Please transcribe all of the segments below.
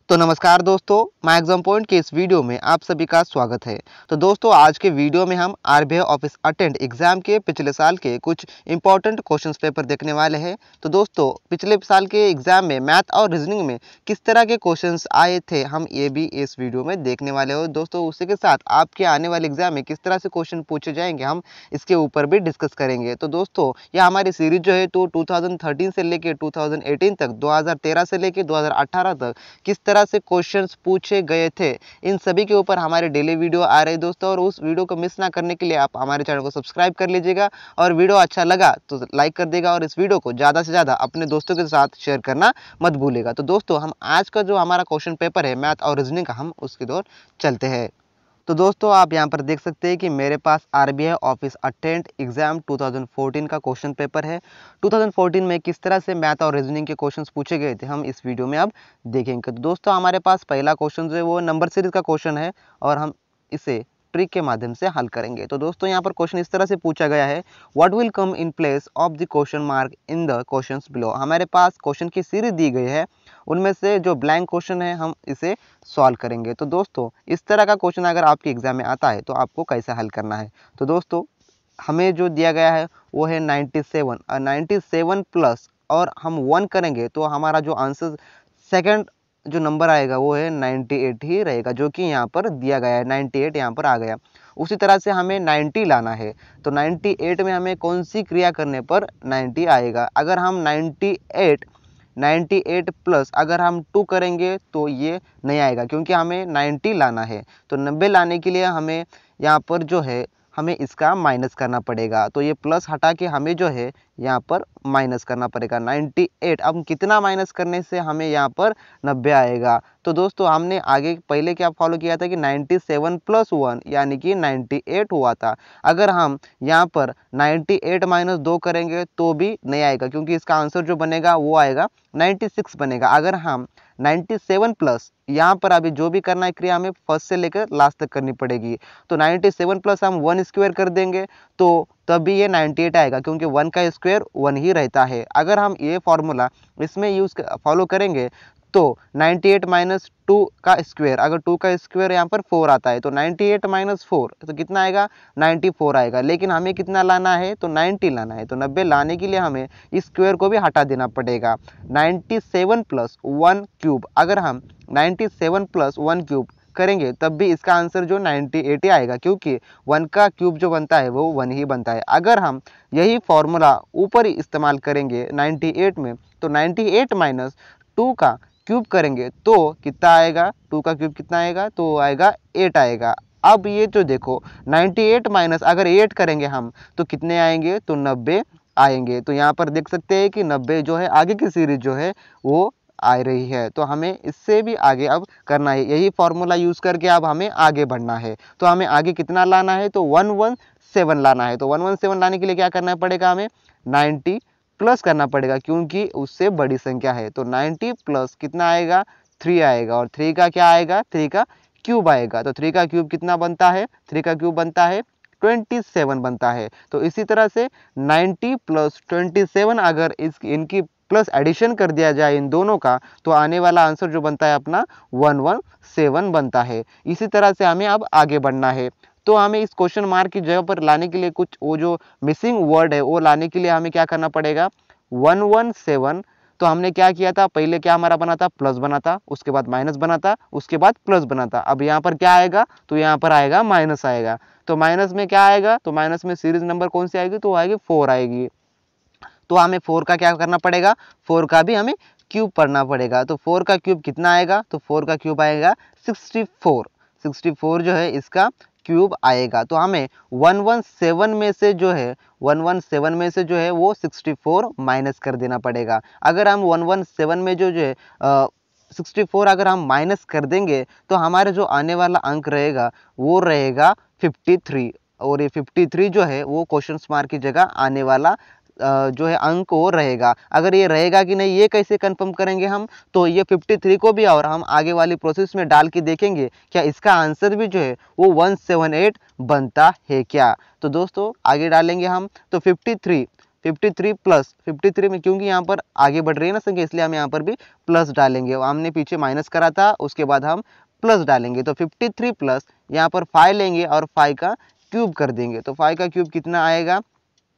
तो नमस्कार दोस्तों, माय एग्जाम पॉइंट के इस वीडियो में आप सभी का स्वागत है। तो दोस्तों आज के वीडियो में हम आरबीआई ऑफिस अटेंड एग्जाम के पिछले साल के कुछ इंपॉर्टेंट क्वेश्चंस पेपर देखने वाले हैं। तो दोस्तों पिछले साल के एग्जाम में मैथ और रीजनिंग में किस तरह के क्वेश्चंस आए थे, हम ये भी इस वीडियो में देखने वाले हो। दोस्तों उसी के साथ आपके आने वाले एग्जाम में किस तरह से क्वेश्चन पूछे जाएंगे, हम इसके ऊपर भी डिस्कस करेंगे। तो दोस्तों यह हमारी सीरीज जो है तो 2013 से लेके 2018 तक, 2013 से लेके 2018 तक किस तरह से क्वेश्चंस पूछे गए थे, इन सभी के ऊपर हमारे डेली वीडियो आ रहे दोस्तों। और उस वीडियो को मिस ना करने के लिए आप हमारे चैनल को सब्सक्राइब कर लीजिएगा और वीडियो अच्छा लगा तो लाइक कर देगा और इस वीडियो को ज़्यादा से ज़्यादा अपने दोस्तों के साथ शेयर करना मत भूलिएगा। तो दोस्तों हम आज का जो हमारा क्वेश्चन पेपर है मैथ और रीजनिंग का, हम उसकी ओर चलते हैं। तो दोस्तों आप यहाँ पर देख सकते हैं कि मेरे पास आरबीआई ऑफिस अटेंड एग्जाम 2014 का क्वेश्चन पेपर है। 2014 में किस तरह से मैथ और रीजनिंग के क्वेश्चंस पूछे गए थे, हम इस वीडियो में अब देखेंगे। तो दोस्तों हमारे पास पहला क्वेश्चन जो है वो नंबर सीरीज का क्वेश्चन है और हम इसे ट्रिक के माध्यम से हल करेंगे। तो दोस्तों यहाँ पर क्वेश्चन इस तरह से पूछा गया है, what will come in place of the question mark in the questions below. हमारे पास क्वेश्चन की सीरीज दी गई है, उनमें से जो ब्लैंक क्वेश्चन है हम इसे सॉल्व करेंगे। तो दोस्तों इस तरह का क्वेश्चन अगर आपके एग्जाम में आता है तो आपको कैसे हल करना है। तो दोस्तों हमें जो दिया गया है वो है 97 और 97 प्लस और हम 1 करेंगे तो हमारा जो आंसर सेकंड जो नंबर आएगा वो है 98 ही रहेगा, जो कि यहाँ पर दिया गया है। 98 यहाँ पर आ गया। उसी तरह से हमें 90 लाना है, तो 98 में हमें कौन सी क्रिया करने पर 90 आएगा। अगर हम 98 प्लस अगर हम 2 करेंगे तो ये नहीं आएगा, क्योंकि हमें 90 लाना है। तो 90 लाने के लिए हमें यहाँ पर जो है हमें इसका माइनस करना पड़ेगा। तो ये प्लस हटा के हमें जो है यहाँ पर माइनस करना पड़ेगा 98। अब कितना माइनस करने से हमें यहाँ पर 90 आएगा। तो दोस्तों हमने आगे पहले क्या फॉलो किया था कि 97 प्लस 1 यानी कि 98 हुआ था। अगर हम यहाँ पर 98 माइनस 2 करेंगे तो भी नहीं आएगा, क्योंकि इसका आंसर जो बनेगा वो आएगा 96 बनेगा। अगर हम 97 प्लस यहाँ पर अभी जो भी करना है क्रिया हमें फर्स्ट से लेकर लास्ट तक करनी पड़ेगी। तो 97 प्लस हम 1 स्क्वायर कर देंगे तो तभी ये 98 आएगा, क्योंकि 1 का स्क्वायर 1 ही रहता है। अगर हम ये फॉर्मूला इसमें फॉलो करेंगे तो 98 माइनस 2 का स्क्वायर, अगर 2 का स्क्वायर यहाँ पर 4 आता है तो 98 माइनस 4 तो कितना आएगा 94 आएगा। लेकिन हमें कितना लाना है तो 90 लाना है। तो 90 लाने के लिए हमें इस स्क्वायर को भी हटा देना पड़ेगा। 97 प्लस 1 क्यूब, अगर हम 97 प्लस 1 क्यूब करेंगे तब भी इसका आंसर जो 98 ही आएगा, क्योंकि 1 का क्यूब जो बनता है वो 1 ही बनता है। अगर हम यही फॉर्मूला ऊपर इस्तेमाल करेंगे 98 में तो 98 माइनस 2 का क्यूब करेंगे तो कितना आएगा, 2 का क्यूब कितना आएगा तो आएगा 8 आएगा। अब ये जो देखो 98 माइनस अगर 8 करेंगे हम तो कितने आएंगे तो 90 आएंगे। तो यहाँ पर देख सकते हैं कि 90 जो है आगे की सीरीज जो है वो आ रही है। तो हमें इससे भी आगे अब करना है, यही फॉर्मूला यूज़ करके अब हमें आगे बढ़ना है। तो हमें आगे कितना लाना है तो 117 लाना है। तो 117 लाने के लिए क्या करना पड़ेगा, हमें 90 प्लस करना पड़ेगा, क्योंकि उससे बड़ी संख्या है। तो 90 प्लस कितना आएगा 3 आएगा, और 3 का क्या आएगा 3 का क्यूब आएगा। तो 3 का क्यूब कितना बनता है, 3 का क्यूब बनता है 27 बनता है। तो इसी तरह से 90 प्लस 27 अगर इनकी प्लस एडिशन कर दिया जाए इन दोनों का तो आने वाला आंसर जो बनता है अपना 117 बनता है। इसी तरह से हमें अब आगे बढ़ना है। तो हमें इस क्वेश्चन मार्क की जगह पर लाने के लिए कुछ वो जो मिसिंग वर्ड है वो लाने के लिए हमें क्या करना पड़ेगा 117। तो हमने क्या किया था, पहले क्या हमारा बना था प्लस बना था, उसके बाद माइनस बना था, उसके बाद प्लस बना था। अब यहाँ पर क्या आएगा तो यहाँ पर आएगा माइनस आएगा। तो माइनस में क्या आएगा तो माइनस में सीरीज नंबर कौन सी आएगी तो आएगी 4 आएगी। तो हमें 4 का क्या करना पड़ेगा, 4 का भी हमें क्यूब पढ़ना पड़ेगा। तो 4 का क्यूब कितना आएगा तो 4 का क्यूब आएगा 64 जो है इसका क्यूब आएगा। तो हमें 117 में से जो है 117 में से जो है वो 64 माइनस कर देना पड़ेगा। अगर हम 117 में जो है 64 अगर हम माइनस कर देंगे तो हमारे जो आने वाला अंक रहेगा वो रहेगा 53, और ये 53 जो है वो क्वेश्चन मार्क की जगह आने वाला जो है अंक वो रहेगा। अगर ये रहेगा कि नहीं ये कैसे कंफर्म करेंगे हम, तो ये 53 को भी और हम आगे वाली प्रोसेस में डाल के देखेंगे क्या इसका आंसर भी जो है वो 178 बनता है क्या। तो दोस्तों आगे डालेंगे हम तो 53 53 प्लस 53 में, क्योंकि यहाँ पर आगे बढ़ रही है ना संख्या, इसलिए हम यहाँ पर भी प्लस डालेंगे। हमने पीछे माइनस करा था, उसके बाद हम प्लस डालेंगे। तो 53 प्लस यहाँ पर 5 लेंगे और 5 का क्यूब कर देंगे। तो 5 का क्यूब कितना आएगा?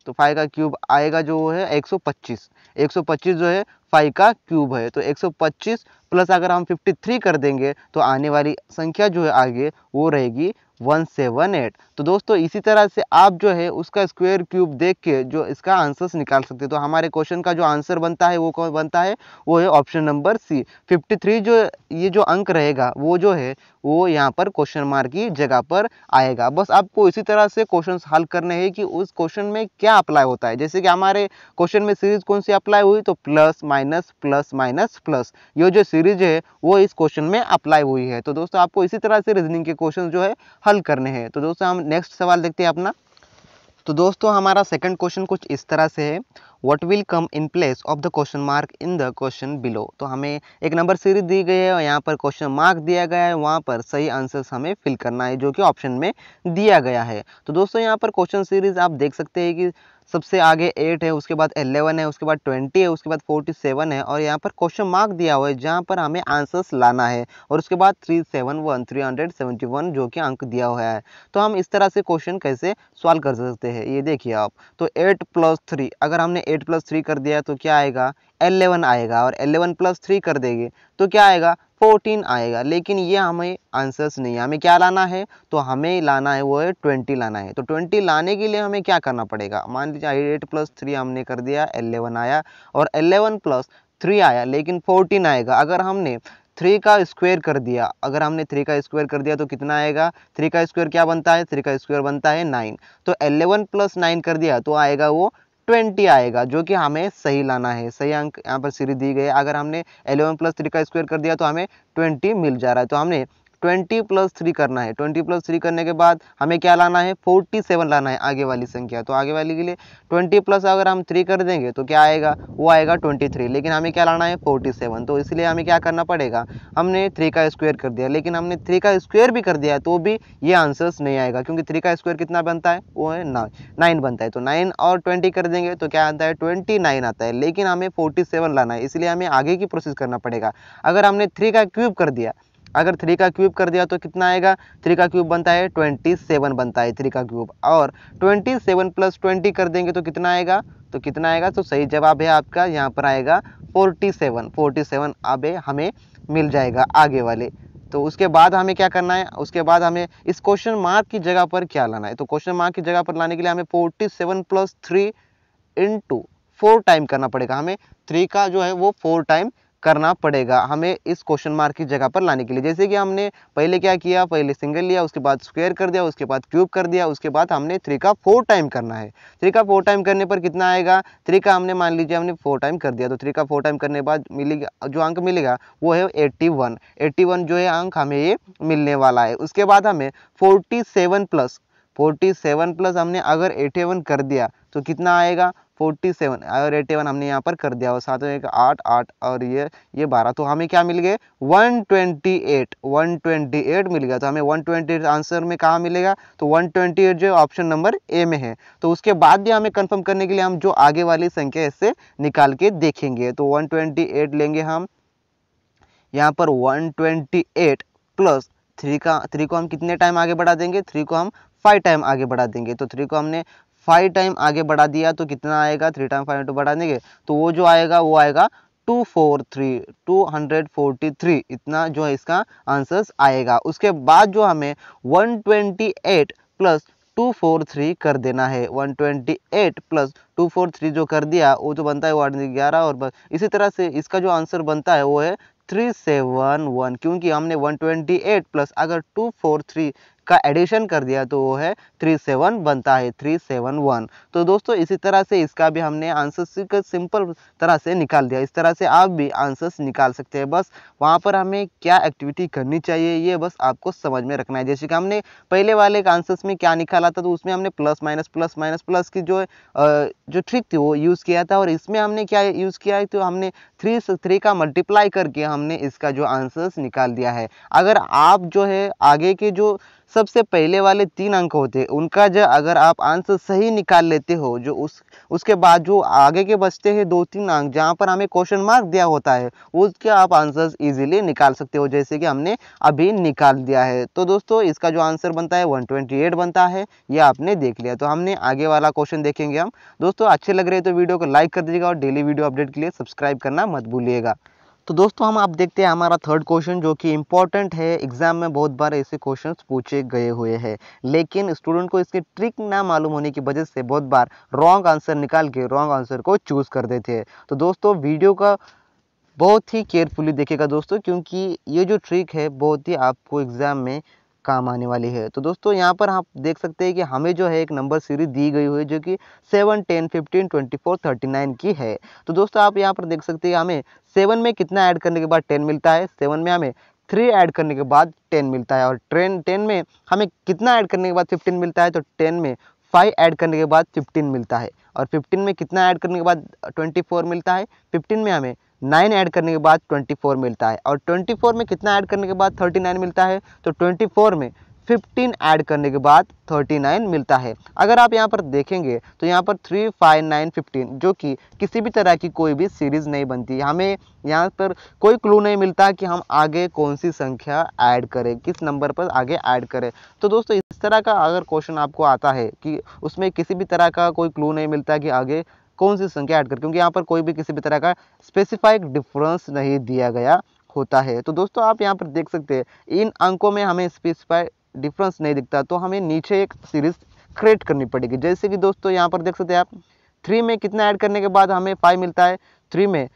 तो 5 का क्यूब आएगा जो है 125। 125 जो है 5 का क्यूब है। तो 125 प्लस अगर हम 53 कर देंगे तो आने वाली संख्या जो है आगे वो रहेगी 178। तो दोस्तों इसी तरह से आप जो है उसका स्क्वायर क्यूब देख के जो इसका आंसर्स निकाल सकते हैं। तो हमारे क्वेश्चन का जो आंसर बनता है वो कौन बनता है? वो है ऑप्शन नंबर सी, 53। जो ये जो अंक रहेगा वो जो है वो यहाँ पर क्वेश्चन मार्क की जगह पर आएगा। बस आपको इसी तरह से क्वेश्चंस हल करने हैं कि उस क्वेश्चन में क्या अप्लाई होता है। जैसे कि हमारे क्वेश्चन में सीरीज कौन सी अप्लाई हुई? तो plus minus plus minus plus, ये जो सीरीज है वो इस क्वेश्चन में अप्लाई हुई है। तो दोस्तों आपको इसी तरह से रीजनिंग के क्वेश्चन जो है हल करने हैं। तो दोस्तों हम नेक्स्ट सवाल देखते हैं अपना। तो दोस्तों हमारा सेकंड क्वेश्चन कुछ इस तरह से है, what will come in place of the question mark in the question below. तो हमें एक नंबर सीरीज दी गई है और यहाँ पर क्वेश्चन मार्क दिया गया है, वहाँ पर सही आंसर्स हमें फिल करना है जो कि ऑप्शन में दिया गया है। तो दोस्तों यहाँ पर क्वेश्चन सीरीज आप देख सकते हैं कि सबसे आगे 8 है, उसके बाद 11 है, उसके बाद 20 है, उसके बाद 47 है और यहाँ पर क्वेश्चन मार्क दिया हुआ है जहाँ पर हमें आंसर्स लाना है और उसके बाद 371 जो कि अंक दिया हुआ है। तो हम इस तरह से क्वेश्चन कैसे सॉल्व कर सकते हैं ये देखिए आप। तो 8 + 3, अगर हमने 8 + 3 कर दिया तो क्या आएगा? 11 आएगा और 11 + 3 कर देंगे तो क्या आएगा? 14 आएगा। लेकिन ये हमें आंसर्स नहीं है, हमें क्या लाना है? तो हमें लाना है वो है 20 लाना है। तो 20 लाने के लिए हमें क्या करना पड़ेगा? मान लीजिए 8 + 3 हमने कर दिया, 11 आया और 11 + 3 आया, लेकिन 14 आएगा। अगर हमने 3 का स्क्वायर कर दिया, अगर हमने 3 का स्क्वायर कर दिया तो कितना आएगा? 3 का स्क्वायर क्या बनता है? 3 का स्क्वायर बनता है 9। तो 11 + 9 कर दिया तो आएगा वो 20 आएगा, जो कि हमें सही लाना है। सही अंक यहाँ पर सीरीज दी गई है। अगर हमने 11 + 3 का स्क्वायर कर दिया तो हमें 20 मिल जा रहा है। तो हमने 20 + 3 करना है। 20 + 3 करने के बाद हमें क्या लाना है? 47 लाना है आगे वाली संख्या। तो आगे वाली के लिए 20 प्लस अगर हम 3 कर देंगे तो क्या आएगा? वो आएगा 23। लेकिन हमें क्या लाना है? 47। तो इसलिए हमें क्या करना पड़ेगा? हमने 3 का स्क्वायर कर दिया, लेकिन हमने 3 का स्क्वायर भी कर दिया तो भी ये आंसर्स नहीं आएगा, क्योंकि 3 का स्क्वायर कितना बनता है? वो है 9 बनता है। तो 9 और 20 कर देंगे तो क्या आता है? 29 आता है। लेकिन हमें 47 लाना है, इसलिए हमें आगे की प्रोसेस करना पड़ेगा। अगर हमने 3 का क्यूब कर दिया, अगर 3 का क्यूब कर दिया तो कितना आएगा? 3 का क्यूब बनता है 27 बनता है 3 का क्यूब, और 27 + 20 कर देंगे तो कितना आएगा? तो कितना आएगा? तो सही जवाब है आपका यहाँ पर आएगा 47 अब हमें मिल जाएगा आगे वाले। तो उसके बाद हमें क्या करना है? उसके बाद हमें इस क्वेश्चन मार्क की जगह पर क्या लाना है? तो क्वेश्चन मार्क की जगह पर लाने के लिए हमें 47 + 3 × 4 टाइम करना पड़ेगा। हमें 3 का जो है वो 4 टाइम करना पड़ेगा हमें इस क्वेश्चन मार्क की जगह पर लाने के लिए। जैसे कि हमने पहले क्या किया? पहले सिंगल लिया, उसके बाद स्क्वायर कर दिया, उसके बाद क्यूब कर दिया, उसके बाद हमने 3 का 4 टाइम करना है। 3 का 4 टाइम करने पर कितना आएगा? 3 का हमने मान लीजिए हमने 4 टाइम कर दिया, तो 3 का 4 टाइम करने के बाद मिलेगा जो अंक मिलेगा वो है 81। 81 जो है अंक हमें ये मिलने वाला है। उसके बाद हमें 47 प्लस हमने अगर 81 कर दिया तो कितना आएगा? 47 और 81 हमने यहाँ पर कर दिया और साथ में एक 8 और ये 12, तो हमें क्या मिल गए? 128 मिल गया। तो हमें 128 आंसर में कहाँ मिलेगा? तो 128 जो ऑप्शन नंबर ए में है। तो उसके बाद भी हमें कंफर्म करने के लिए हम जो आगे वाली संख्या इससे निकाल के देखेंगे। तो 128 लेंगे हम यहाँ पर 128 प्लस 3 को हम कितने टाइम आगे बढ़ा देंगे? 3 को हम 5 टाइम आगे बढ़ा देंगे। तो 3 को हमने 5 टाइम आगे बढ़ा दिया तो कितना आएगा? 3 टाइम 5 बढ़ा देंगे तो वो जो आएगा वो आएगा 243 इतना जो है इसका आंसर्स आएगा। उसके बाद जो हमें 128 प्लस 243 कर देना है। 128 प्लस 243 जो कर दिया वो जो बनता है वो 11 और बस इसी तरह से इसका जो आंसर बनता है वो है 371, क्योंकि हमने 128 प्लस अगर 243 का एडिशन कर दिया तो वो है 37 बनता है 371। तो दोस्तों इसी तरह से इसका भी हमने आंसर सिंपल तरह से निकाल दिया। इस तरह से आप भी आंसर्स निकाल सकते हैं। बस वहाँ पर हमें क्या एक्टिविटी करनी चाहिए ये बस आपको समझ में रखना है। जैसे कि हमने पहले वाले आंसर्स में क्या निकाला था तो उसमें हमने प्लस माइनस की जो ट्रिक थी वो यूज़ किया था, और इसमें हमने क्या यूज़ किया है? तो हमने 3 का मल्टीप्लाई करके हमने इसका जो आंसर्स निकाल दिया है। अगर आप जो है आगे के जो सबसे पहले वाले 3 अंक होते हैं उनका जो अगर आप आंसर सही निकाल लेते हो, जो उसके बाद जो आगे के बचते हैं 2-3 अंक जहाँ पर हमें क्वेश्चन मार्क दिया होता है, उसके आप आंसर्स इजीली निकाल सकते हो, जैसे कि हमने अभी निकाल दिया है। तो दोस्तों इसका जो आंसर बनता है 128 बनता है, ये आपने देख लिया। तो हमने आगे वाला क्वेश्चन देखेंगे हम। दोस्तों अच्छे लग रहे हैं तो वीडियो को लाइक कर दीजिएगा और डेली वीडियो अपडेट के लिए सब्सक्राइब करना मत भूलिएगा। तो दोस्तों हम आप देखते हैं हमारा थर्ड क्वेश्चन, जो कि इम्पोर्टेंट है, एग्जाम में बहुत बार ऐसे क्वेश्चंस पूछे गए हुए हैं, लेकिन स्टूडेंट को इसके ट्रिक ना मालूम होने की वजह से बहुत बार रॉन्ग आंसर निकाल के रॉन्ग आंसर को चूज कर देते हैं। तो दोस्तों वीडियो का बहुत ही केयरफुली देखिएगा दोस्तों, क्योंकि ये जो ट्रिक है बहुत ही आपको एग्जाम में काम आने वाली है। तो दोस्तों यहाँ पर आप देख सकते हैं कि हमें जो है एक नंबर सीरीज दी गई हुई है, जो कि 7, 10, 15, 24, 39 की है। तो दोस्तों आप यहाँ पर देख सकते हैं हमें 7 में कितना ऐड करने के बाद 10 मिलता है, 7 में हमें 3 ऐड करने के बाद 10 मिलता है, और 10 में हमें कितना ऐड करने के बाद 15 मिलता है, तो 10 में 5 ऐड करने के बाद 15 मिलता है, और 15 में कितना ऐड करने के बाद 24 मिलता है, 15 में हमें 9 ऐड करने के बाद 24 मिलता है, और 24 में कितना ऐड करने के बाद 39 मिलता है, तो 24 में 15 ऐड करने के बाद 39 मिलता है। अगर आप यहाँ पर देखेंगे तो यहाँ पर 3, 5, 9, 15 जो कि किसी भी तरह की कोई भी सीरीज नहीं बनती, हमें यहाँ पर कोई क्लू नहीं मिलता कि हम आगे कौन सी संख्या ऐड करें, किस नंबर पर आगे ऐड करें। तो दोस्तों इस तरह का अगर क्वेश्चन आपको आता है कि उसमें किसी भी तरह का कोई क्लू नहीं मिलता कि आगे कौन सी संख्या ऐड कर, क्योंकि यहाँ पर कोई भी किसी भी तरह का स्पेसिफाइड डिफरेंस नहीं दिया गया होता है। तो दोस्तों आप यहाँ पर देख सकते हैं इन अंकों में हमें स्पेसिफाइड डिफरेंस नहीं दिखता, तो हमें नीचे एक सीरीज क्रिएट करनी पड़ेगी। जैसे कि दोस्तों यहाँ पर देख सकते हैं आप 3 में कितना ऐड करने के बाद हमें 5 मिलता है, 3 में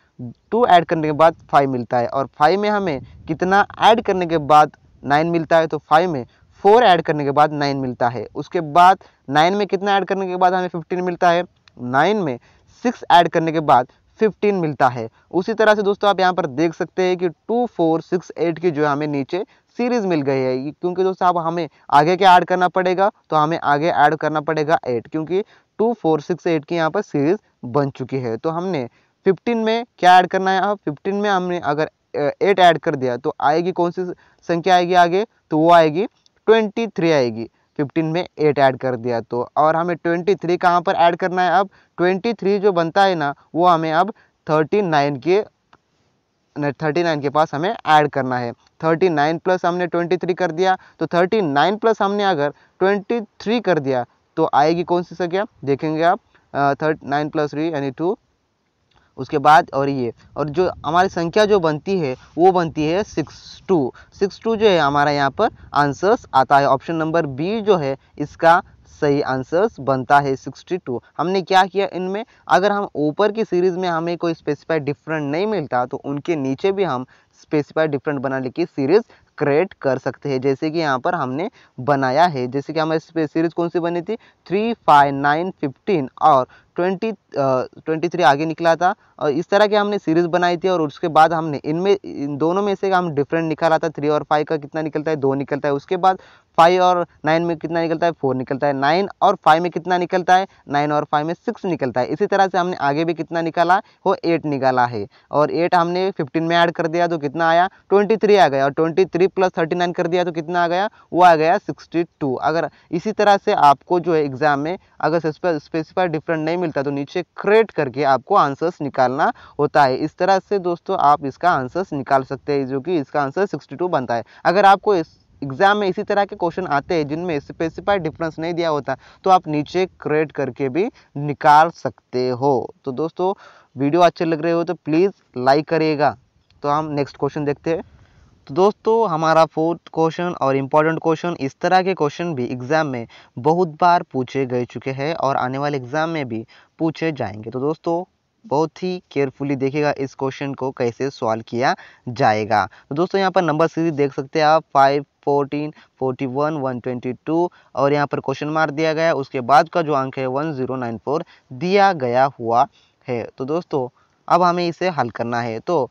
2 ऐड करने के बाद 5 मिलता है, और 5 में हमें कितना ऐड करने के बाद 9 मिलता है, तो 5 में 4 ऐड करने के बाद 9 मिलता है। उसके बाद 9 में कितना ऐड करने के बाद हमें 15 मिलता है, 9 में 6 ऐड करने के बाद 15 मिलता है। उसी तरह से दोस्तों आप यहाँ पर देख सकते हैं कि 2, 4, 6, 8 की जो हमें नीचे सीरीज मिल गई है, क्योंकि दोस्तों अब हमें आगे क्या ऐड करना पड़ेगा, तो हमें आगे ऐड करना पड़ेगा 8, क्योंकि 2, 4, 6, 8 की यहाँ पर सीरीज बन चुकी है। तो हमने 15 में क्या ऐड करना है, अब 15 में हमने अगर 8 ऐड कर दिया तो आएगी कौन सी संख्या आएगी आगे, तो वो आएगी 23 आएगी। 15 में 8 ऐड कर दिया तो, और हमें 23 कहाँ पर ऐड करना है, अब 23 जो बनता है ना वो हमें अब 39 के पास हमें ऐड करना है। 39 प्लस हमने 23 कर दिया, तो 39 प्लस हमने अगर 23 कर दिया तो आएगी कौन सी संख्या, देखेंगे आप 9 + 3 यानी 2। उसके बाद और ये और जो हमारी संख्या जो बनती है वो बनती है 62 जो है हमारा यहाँ पर आंसर्स आता है। ऑप्शन नंबर बी जो है इसका सही आंसर्स बनता है 62। हमने क्या किया, इनमें अगर हम ऊपर की सीरीज में हमें कोई स्पेसिफाइड डिफरेंट नहीं मिलता तो उनके नीचे भी हम स्पेसिफाइड डिफरेंट बनाने की सीरीज क्रिएट कर सकते हैं, जैसे कि यहाँ पर हमने बनाया है। जैसे कि हमारी सीरीज कौन सी बनी थी, 3, 5, 9, 15 और 23 आगे निकला था, और इस तरह की हमने सीरीज बनाई थी। और उसके बाद हमने इन दोनों में से हम डिफरेंट निकाला था, 3 और 5 का कितना निकलता है, 2 निकलता है। उसके बाद 5 और 9 में कितना निकलता है, 4 निकलता है। 9 और 5 में कितना निकलता है, 9 और 5 में 6 निकलता है। इसी तरह से हमने आगे भी कितना निकाला, वो 8 निकाला है, और 8 हमने 15 में ऐड कर दिया तो कितना आया, 23 आ गया, और 23 + 39 कर दिया तो कितना आ गया, वो आ गया 62। अगर इसी तरह से आपको जो है एग्जाम में अगर स्पेसिफाइड डिफरेंट नहीं मिलता तो नीचे क्रिएट करके आपको आंसर्स निकालना होता है। इस तरह से दोस्तों आप इसका आंसर्स निकाल सकते हैं, जो कि इसका आंसर 62 बनता है। अगर आपको इस एग्जाम में इसी तरह के क्वेश्चन आते हैं जिनमें स्पेसिफाइड डिफरेंस नहीं दिया होता तो आप नीचे क्रिएट करके भी निकाल सकते हो। तो दोस्तों वीडियो अच्छे लग रहे हो तो प्लीज़ लाइक करिएगा। तो हम नेक्स्ट क्वेश्चन देखते हैं। तो दोस्तों हमारा फोर्थ क्वेश्चन और इम्पॉर्टेंट क्वेश्चन, इस तरह के क्वेश्चन भी एग्ज़ाम में बहुत बार पूछे गए चुके हैं और आने वाले एग्ज़ाम में भी पूछे जाएंगे। तो दोस्तों बहुत ही केयरफुली देखिएगा इस क्वेश्चन को कैसे सॉल्व किया जाएगा। तो दोस्तों यहाँ पर नंबर सीरीज देख सकते हैं आप, 5, 14, 41, 122 और यहाँ पर क्वेश्चन मार्क दिया गया है। उसके बाद का जो अंक है 1094 दिया गया हुआ है। तो दोस्तों अब हमें इसे हल करना है। तो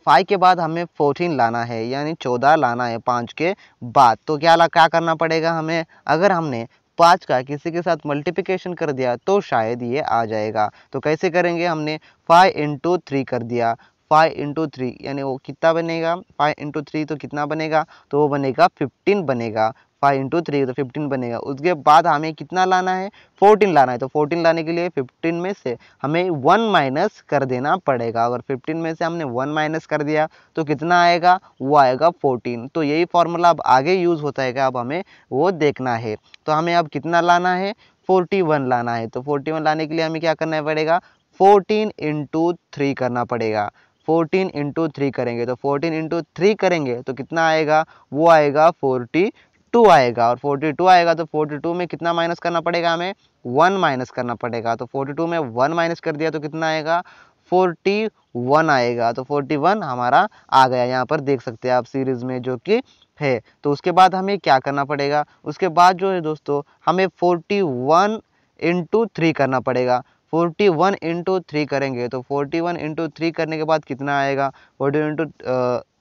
5 के बाद हमें 14 लाना है, यानी 14 लाना है 5 के बाद। तो क्या करना पड़ेगा हमें, अगर हमने 5 का किसी के साथ मल्टीप्लिकेशन कर दिया तो शायद ये आ जाएगा। तो कैसे करेंगे, हमने 5 × 3 कर दिया, 5 × 3 यानी वो कितना बनेगा, 5 × 3 तो कितना बनेगा, तो वो बनेगा 15 बनेगा। 5 इंटू 3 तो 15 बनेगा। उसके बाद हमें कितना लाना है, 14 लाना है। तो 14 लाने के लिए 15 में से हमें 1 माइनस कर देना पड़ेगा। अगर 15 में से हमने 1 माइनस कर दिया तो कितना आएगा, वो आएगा 14। तो यही फॉर्मूला अब आगे यूज़ होता है क्या, अब हमें वो देखना है। तो हमें अब कितना लाना है, 41 लाना है। तो 41 लाने के लिए हमें क्या करना पड़ेगा, 14 इंटू 3 करना पड़ेगा। 14 इंटू 3 करेंगे तो 14 इंटू 3 करेंगे तो कितना आएगा, वो आएगा 42 आएगा। और 42 आएगा तो 42 में कितना माइनस करना पड़ेगा, हमें 1 माइनस करना पड़ेगा। तो 42 में 1 माइनस कर दिया तो कितना आएगा, 41 आएगा। तो 41 हमारा आ गया, यहाँ पर देख सकते हैं आप सीरीज में जो कि है। तो उसके बाद हमें क्या करना पड़ेगा, उसके बाद जो है दोस्तों हमें 41 इंटू 3 करना पड़ेगा। 41 इंटू 3 करेंगे तो 41 इंटू 3 करने के बाद कितना आएगा, 40 इंटू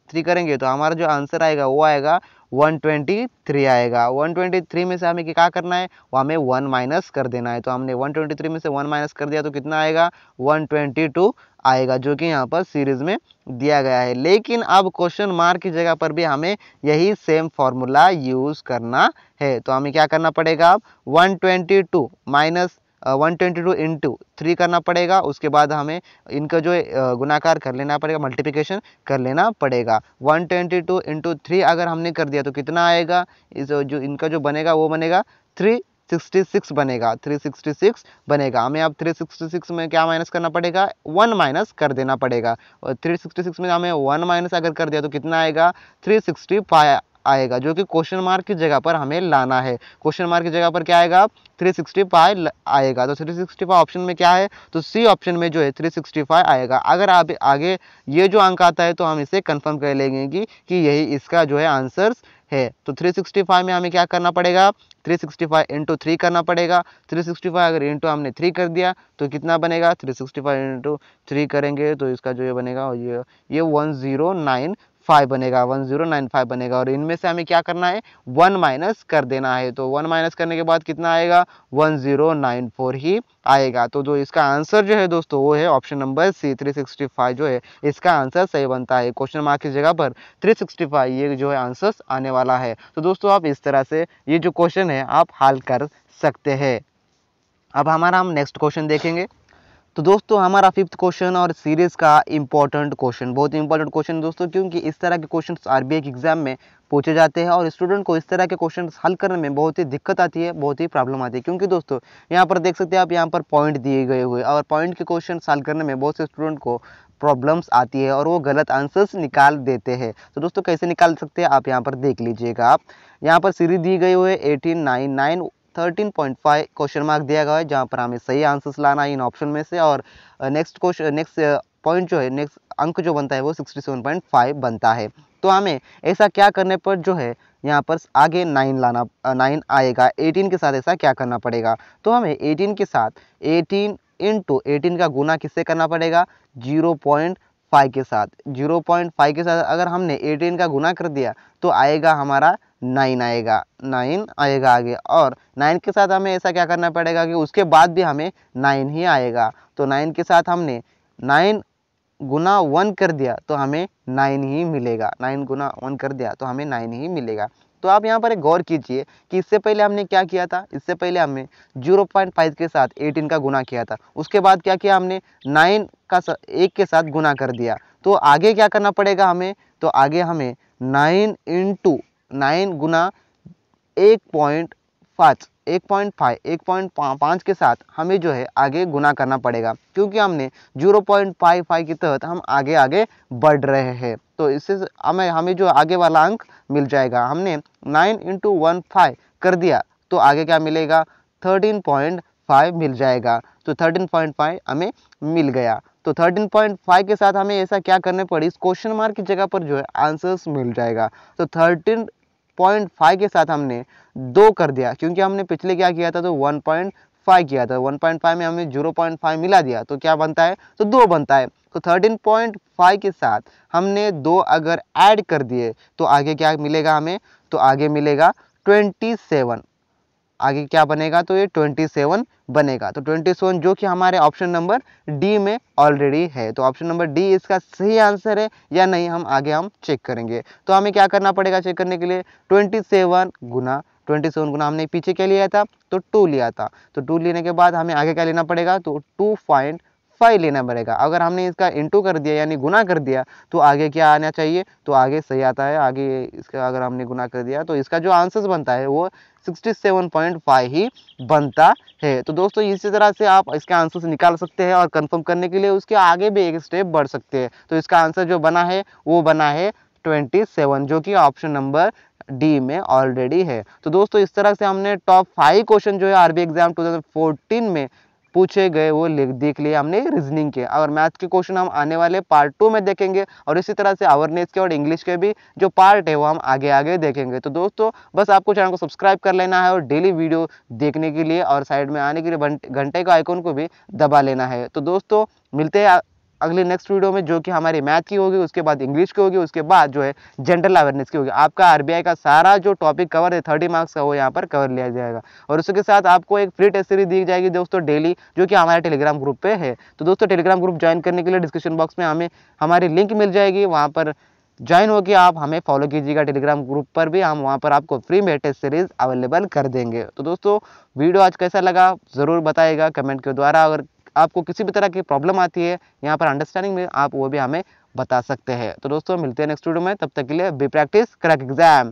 3 करेंगे तो हमारा जो आंसर आएगा वो आएगा 123 आएगा। 123 में से हमें क्या करना है, वो हमें 1 माइनस कर देना है। तो हमने 123 में से 1 माइनस कर दिया तो कितना आएगा, 122 आएगा, जो कि यहाँ पर सीरीज में दिया गया है। लेकिन अब क्वेश्चन मार्क की जगह पर भी हमें यही सेम फॉर्मूला यूज़ करना है। तो हमें क्या करना पड़ेगा, अब 122 माइनस 122 इंटू 3 करना पड़ेगा। उसके बाद हमें इनका जो गुणाकार कर लेना पड़ेगा, मल्टीप्लिकेशन कर लेना पड़ेगा। 122 इंटू 3 अगर हमने कर दिया तो कितना आएगा, इस जो इनका जो बनेगा वो बनेगा 366 बनेगा, 366 बनेगा। हमें अब 366 में क्या माइनस करना पड़ेगा, 1 माइनस कर देना पड़ेगा। और 366 में हमें 1 माइनस अगर कर दिया तो कितना आएगा, 365 आएगा, जो कि क्वेश्चन मार्क की जगह पर हमें लाना है। क्वेश्चन मार्क की जगह पर क्या आएगा, 365 आएगा। तो 365 ऑप्शन में क्या है, तो सी ऑप्शन में जो है 365 आएगा। अगर आप आगे ये जो अंक आता है तो हम इसे कंफर्म कर लेंगे कि यही इसका जो है आंसर्स है। तो 365 में हमें क्या करना पड़ेगा, 365 इंटू 3 करना पड़ेगा। 365 अगर इंटू हमने 3 कर दिया तो कितना बनेगा, 365 इंटू 3 करेंगे तो इसका जो ये बनेगा ये 1095 बनेगा, 1095 बनेगा। और इनमें से हमें क्या करना है, 1 माइनस कर देना है। तो 1 माइनस करने के बाद कितना आएगा, 1094 ही आएगा। तो जो इसका आंसर जो है दोस्तों वो है ऑप्शन नंबर सी, 365 जो है इसका आंसर सही बनता है। क्वेश्चन मार्क की जगह पर 365 ये जो है आंसर आने वाला है। तो दोस्तों आप इस तरह से ये जो क्वेश्चन है आप हल कर सकते हैं। अब हमारा हम नेक्स्ट क्वेश्चन देखेंगे। तो दोस्तों हमारा 5th क्वेश्चन और सीरीज़ का इम्पोर्टेंट क्वेश्चन, बहुत इंपॉर्टेंट क्वेश्चन दोस्तों, क्योंकि इस तरह के क्वेश्चन आरबीआई के एग्जाम में पूछे जाते हैं और स्टूडेंट को इस तरह के क्वेश्चन हल करने में बहुत ही दिक्कत आती है, बहुत ही प्रॉब्लम आती है। क्योंकि दोस्तों यहाँ पर देख सकते हैं आप, यहाँ पर पॉइंट दिए गए हुए और पॉइंट के क्वेश्चन हल करने में बहुत से स्टूडेंट को प्रॉब्लम्स आती है और वो गलत आंसर्स निकाल देते हैं। तो दोस्तों कैसे निकाल सकते हैं आप यहाँ पर देख लीजिएगा। आप यहाँ पर सीरीज दी गई हुई है 18, 9, 9, 13.5 क्वेश्चन मार्क दिया गया है, जहाँ पर हमें सही आंसर्स लाना है इन ऑप्शन में से। और नेक्स्ट पॉइंट जो है, नेक्स्ट अंक जो बनता है वो 67.5 बनता है। तो हमें ऐसा क्या करने पर जो है यहाँ पर आगे 9 आएगा, 18 के साथ ऐसा क्या करना पड़ेगा। तो हमें 18 के साथ 18 इंटू 18 का गुना किससे करना पड़ेगा, 0.5 के साथ। 0.5 के साथ अगर हमने 18 का गुना कर दिया तो आएगा हमारा 9 आएगा आगे। और 9 के साथ हमें ऐसा क्या करना पड़ेगा कि उसके बाद भी हमें 9 ही आएगा। तो 9 के साथ हमने 9 गुना 1 कर दिया तो हमें 9 ही मिलेगा। 9 गुना 1 कर दिया तो हमें 9 ही मिलेगा। तो आप यहाँ पर एक गौर कीजिए कि इससे पहले हमने क्या किया था, इससे पहले हमने 0.5 के साथ 18 का गुना किया था। उसके बाद क्या किया हमने, 9 का 1 के साथ गुना कर दिया। तो आगे क्या करना पड़ेगा हमें, तो आगे हमें 9 इंटू 9 गुना 1.5 के साथ हमें जो है आगे गुना करना पड़ेगा, क्योंकि हमने 0.55 के तहत हम आगे आगे बढ़ रहे हैं। तो इससे हमें जो आगे वाला अंक मिल जाएगा। हमने 9 इंटू 15 कर दिया तो आगे क्या मिलेगा, 13.5 मिल जाएगा। तो 13.5 हमें मिल गया। तो 13.5 के साथ हमें ऐसा क्या करने पड़ी, इस क्वेश्चन मार्क की जगह पर जो है आंसर्स मिल जाएगा। तो 13.5 के साथ हमने 2 कर दिया, क्योंकि हमने पिछले क्या किया था, तो 1.5 किया था। 1.5 में हमें 0.5 मिला दिया तो क्या बनता है, तो 2 बनता है। तो 13.5 के साथ हमने 2 अगर ऐड कर दिए तो आगे क्या मिलेगा हमें, तो आगे मिलेगा 27। आगे क्या बनेगा, तो ये 27 बनेगा। तो 27 जो कि हमारे ऑप्शन नंबर डी में ऑलरेडी है। तो ऑप्शन नंबर डी इसका सही आंसर है या नहीं, हम आगे चेक करेंगे। तो हमें क्या करना पड़ेगा चेक करने के लिए, 27 गुना 27 गुना हमने पीछे क्या लिया था, तो 2 लिया था। तो 2 लेने के बाद हमें आगे क्या लेना पड़ेगा, तो 2.5 लेना पड़ेगा। अगर हमने इसका इंटू कर दिया यानी गुना कर दिया तो आगे क्या आना चाहिए, तो आगे सही आता है। आगे इसका अगर हमने गुना कर दिया तो इसका जो आंसर बनता है वो 67.5 ही बनता है। तो दोस्तों इसी तरह से आप इसका आंसर निकाल सकते हैं और कंफर्म करने के लिए उसके आगे भी एक स्टेप बढ़ सकते हैं। तो इसका आंसर जो बना है वो बना है 27, जो कि ऑप्शन नंबर डी में ऑलरेडी है। तो दोस्तों इस तरह से हमने टॉप 5 क्वेश्चन जो है आरबी एग्जाम 2014 में पूछे गए वो देख लिए हमने रीजनिंग के। और मैथ के क्वेश्चन हम आने वाले पार्ट 2 में देखेंगे और इसी तरह से अवेयरनेस के और इंग्लिश के भी जो पार्ट है वो हम आगे आगे देखेंगे। तो दोस्तों बस आपको चैनल को सब्सक्राइब कर लेना है और डेली वीडियो देखने के लिए और साइड में आने के लिए घंटे का आइकॉन को भी दबा लेना है। तो दोस्तों मिलते हैं अगले नेक्स्ट वीडियो में, जो कि हमारी मैथ की होगी, उसके बाद इंग्लिश की होगी, उसके बाद जो है जनरल अवेयरनेस की होगी। आपका आरबीआई का सारा जो टॉपिक कवर है 30 मार्क्स का वो यहाँ पर कवर लिया जाएगा। और उसके साथ आपको एक फ्री टेस्ट सीरीज दी जाएगी दोस्तों डेली, जो कि हमारे टेलीग्राम ग्रुप पे है। तो दोस्तों टेलीग्राम ग्रुप ज्वाइन करने के लिए डिस्क्रिप्शन बॉक्स में हमें हमारी लिंक मिल जाएगी, वहाँ पर ज्वाइन होकर आप हमें फॉलो कीजिएगा। टेलीग्राम ग्रुप पर भी हम वहाँ पर आपको फ्री में टेस्ट सीरीज अवेलेबल कर देंगे। तो दोस्तों वीडियो आज कैसा लगा ज़रूर बताइएगा कमेंट के द्वारा। अगर आपको किसी भी तरह की प्रॉब्लम आती है यहाँ पर अंडरस्टैंडिंग में, आप वो भी हमें बता सकते हैं। तो दोस्तों मिलते हैं नेक्स्ट वीडियो में, तब तक के लिए बी प्रैक्टिस क्रैक एग्जाम।